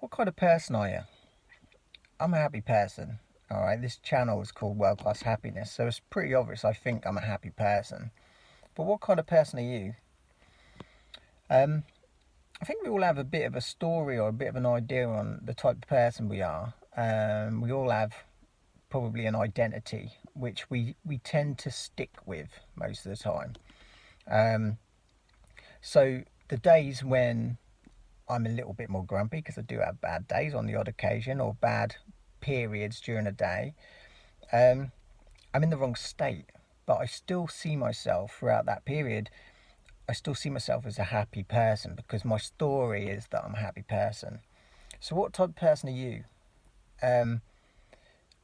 What kind of person are you? I'm a happy person. All right, this channel is called World Class Happiness, so it's pretty obvious I think I'm a happy person. But what kind of person are you? Um, I think we all have a bit of a story or a bit of an idea on the type of person we are. We all have probably an identity which we tend to stick with most of the time. Um, so the days when I'm a little bit more grumpy, because I do have bad days on the odd occasion or bad periods during a day, um, I'm in the wrong state, but I still see myself throughout that period. I still see myself as a happy person because my story is that I'm a happy person. So, what type of person are you? Um,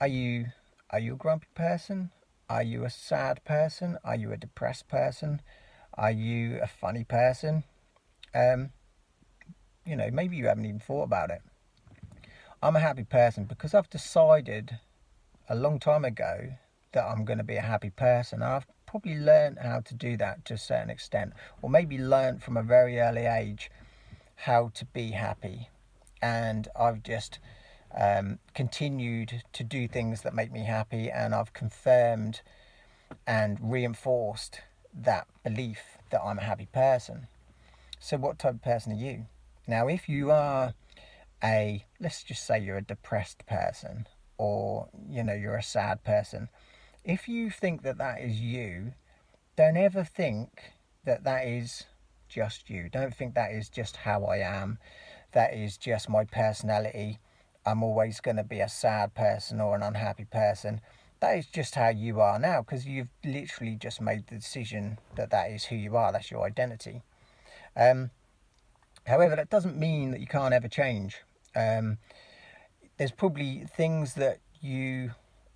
are you are you a grumpy person? Are you a sad person? Are you a depressed person? Are you a funny person? Um, maybe you haven't even thought about it. I'm a happy person because I've decided a long time ago that I'm going to be a happy person. And I've probably learned how to do that to a certain extent, or maybe learned from a very early age how to be happy. And I've just continued to do things that make me happy, and I've confirmed and reinforced that belief that I'm a happy person. So, what type of person are you? Now, if you are let's just say you're a depressed person, or you're a sad person, if you think that that is you, don't ever think that that is just you. Don't think that is just how I am, that is just my personality. I'm always going to be a sad person or an unhappy person. That is just how you are now, because you've literally just made the decision that that is who you are. That's your identity. um, However, that doesn't mean that you can't ever change. um, there's probably things that you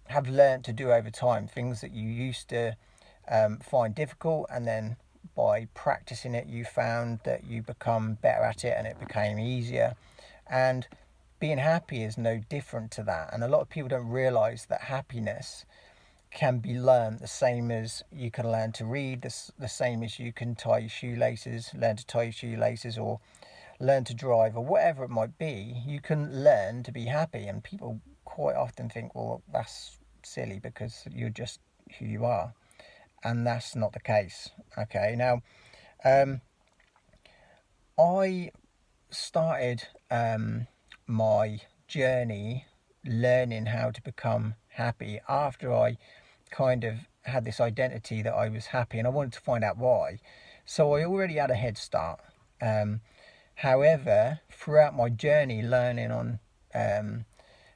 have learned to do over time, things that you used to find difficult, and then by practicing it you found that you become better at it and it became easier. And being happy is no different to that, and a lot of people don't realize that happiness can be learned the same as you can learn to read, the same as you can tie your shoelaces, learn to tie your shoelaces, or learn to drive, or whatever it might be. You can learn to be happy, and people quite often think, well, that's silly because you're just who you are, and that's not the case. Okay, now, um, I started my journey learning how to become happy after I kind of had this identity that I was happy, and I wanted to find out why. So I already had a head start. Um, However, throughout my journey learning on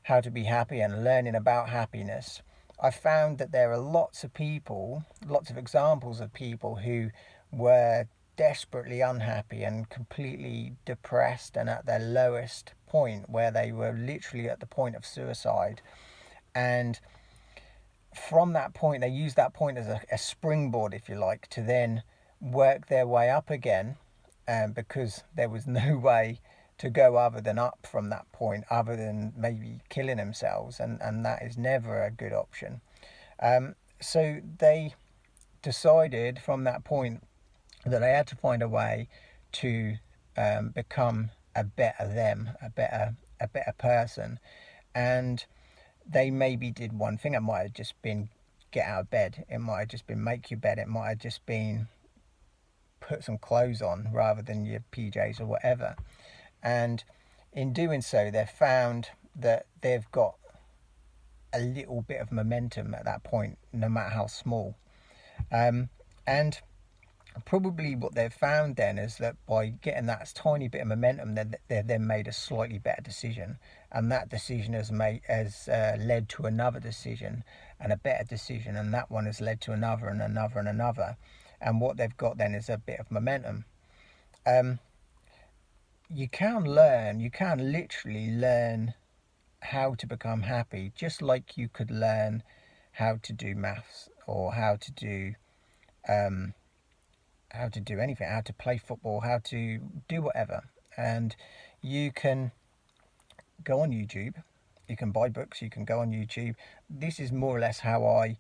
how to be happy and learning about happiness, I found that there are lots of people, lots of examples of people who were desperately unhappy and completely depressed and at their lowest point, where they were literally at the point of suicide. And from that point, they used that point as a springboard, if you like, to then work their way up again, because there was no way to go other than up from that point, other than maybe killing themselves, and that is never a good option. So they decided from that point that they had to find a way to become a better them, a better person. And they maybe did one thing. It might have just been get out of bed. It might have just been make your bed. It might have just been put some clothes on rather than your PJs or whatever. And in doing so, they've found that they've got a little bit of momentum at that point, no matter how small. And probably what they've found then is that by getting that tiny bit of momentum, they've then made a slightly better decision, and that decision has led to another decision and a better decision, and that one has led to another and another and another. And what they've got then is a bit of momentum. um, you can literally learn how to become happy, just like you could learn how to do maths, or um, how to do anything, how to play football, how to do whatever. And you can go on YouTube, you can buy books, you can go on YouTube. This is more or less how I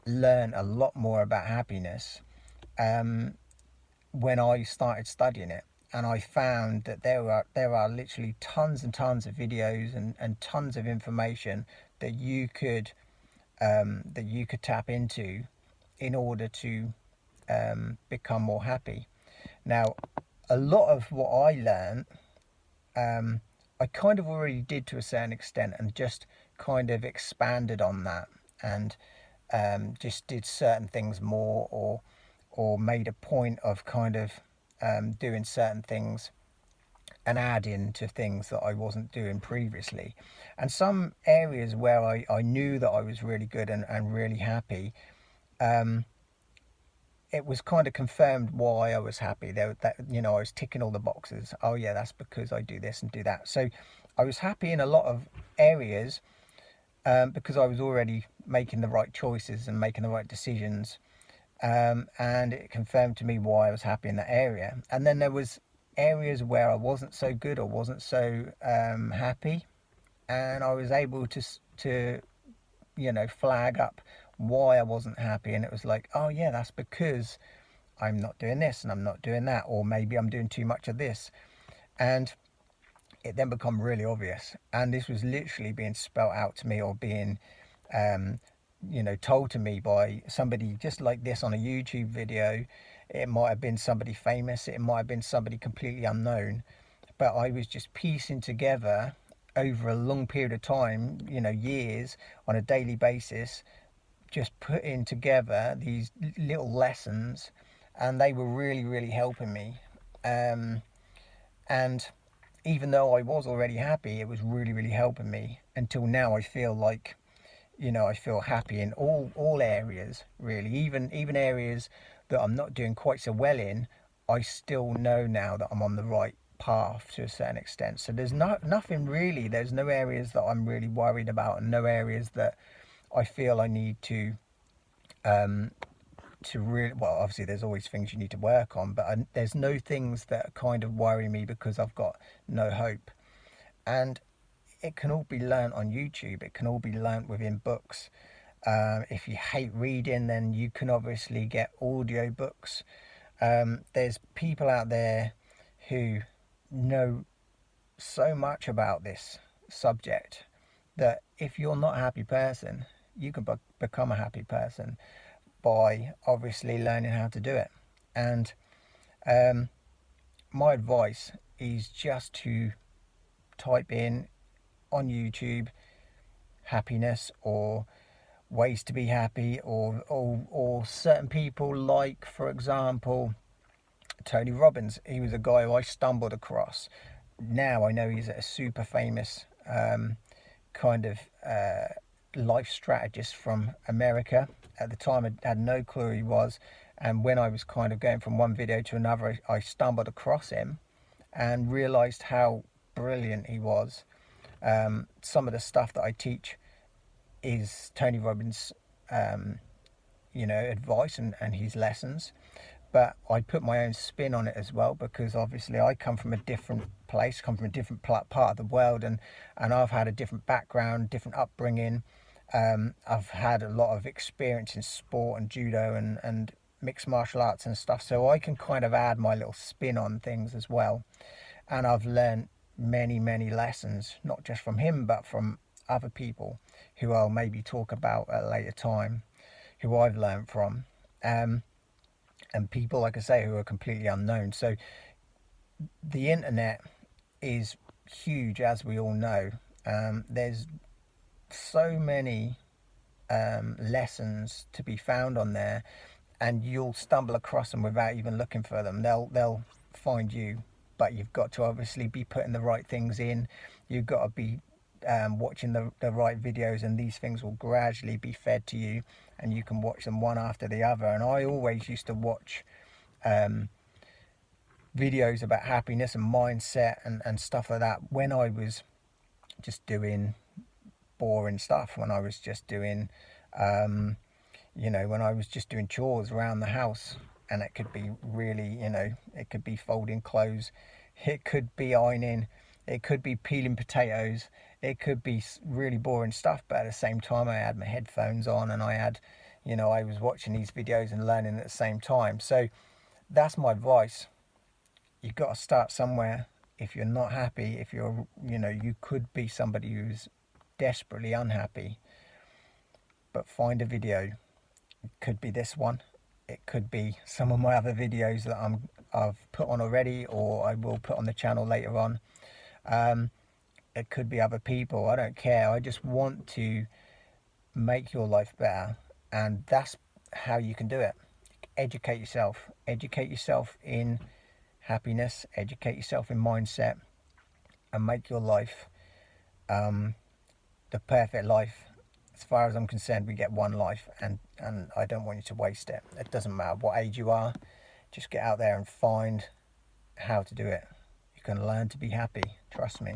learn a lot more about happiness, um, when I started studying it. and I found that there are literally tons and tons of videos and tons of information that you could tap into in order to become more happy. Now, a lot of what I learned, I kind of already did to a certain extent, and just kind of expanded on that, and just did certain things more, or made a point of kind of doing certain things and adding to things that I wasn't doing previously. And some areas where I knew that I was really good and really happy, it was kind of confirmed why I was happy. That I was ticking all the boxes. Oh yeah, that's because I do this and do that. So I was happy in a lot of areas, because I was already making the right choices and making the right decisions, and it confirmed to me why I was happy in that area. And then there was areas where I wasn't so good or wasn't so happy, and I was able to flag up why I wasn't happy, and it was like, oh yeah, that's because I'm not doing this and I'm not doing that, or maybe I'm doing too much of this. And it then become really obvious, and this was literally being spelt out to me, or being told to me by somebody just like this on a YouTube video. It might have been somebody famous, it might have been somebody completely unknown, but I was just piecing together over a long period of time, years, on a daily basis, just putting together these little lessons, and they were really, really helping me. And even though I was already happy, it was really, really helping me, until now I feel like, I feel happy in all areas, really. Even areas that I'm not doing quite so well in, I still know now that I'm on the right path to a certain extent. So there's nothing really. There's no areas that I'm really worried about, and no areas that I feel I need um, to really. Well, obviously there's always things you need to work on, but there's no things that kind of worry me because I've got no hope. And it can all be learnt on YouTube. It can all be learnt within books. If you hate reading, then you can obviously get audio books. There's people out there who know so much about this subject, that if you're not a happy person, you can become a happy person by obviously learning how to do it. And my advice is just to type in on YouTube happiness, or ways to be happy, or certain people, like for example Tony Robbins. He was a guy who I stumbled across. Now I know he's a super famous kind of life strategist from America. At the time, I had no clue who he was, and when I was kind of going from one video to another, I stumbled across him and realized how brilliant he was. Some of the stuff that I teach is Tony Robbins' advice and his lessons, but I put my own spin on it as well, because obviously I come from a different place, come from a different part of the world, and I've had a different background, different upbringing. I've had a lot of experience in sport and judo and mixed martial arts and stuff, so I can kind of add my little spin on things as well. And I've learned many, many lessons, not just from him, but from other people who I'll maybe talk about at a later time, who I've learned from. And people, like I say, who are completely unknown. So the internet is huge, as we all know. There's so many lessons to be found on there, and you'll stumble across them without even looking for them. They'll find you, but you've got to obviously be putting the right things in. You've got to be watching the right videos, and these things will gradually be fed to you, and you can watch them one after the other. And I always used to watch videos about happiness and mindset and stuff like that when I was just doing boring stuff, when I was just doing when I was just doing chores around the house. And it could be really, it could be folding clothes, it could be ironing, it could be peeling potatoes, it could be really boring stuff. But at the same time, I had my headphones on, and I had, I was watching these videos and learning at the same time. So that's my advice. you've got to start somewhere. If you're not happy, if you're, you could be somebody who's desperately unhappy, but find a video. It could be this one. It could be some of my other videos that I've put on already, or I will put on the channel later on. It could be other people. I don't care. I just want to make your life better, and that's how you can do it. Educate yourself. Educate yourself in happiness. Educate yourself in mindset, and make your life the perfect life. As far as I'm concerned, we get one life, and I don't want you to waste it. It doesn't matter what age you are. Just get out there and find how to do it. You can learn to be happy. Trust me.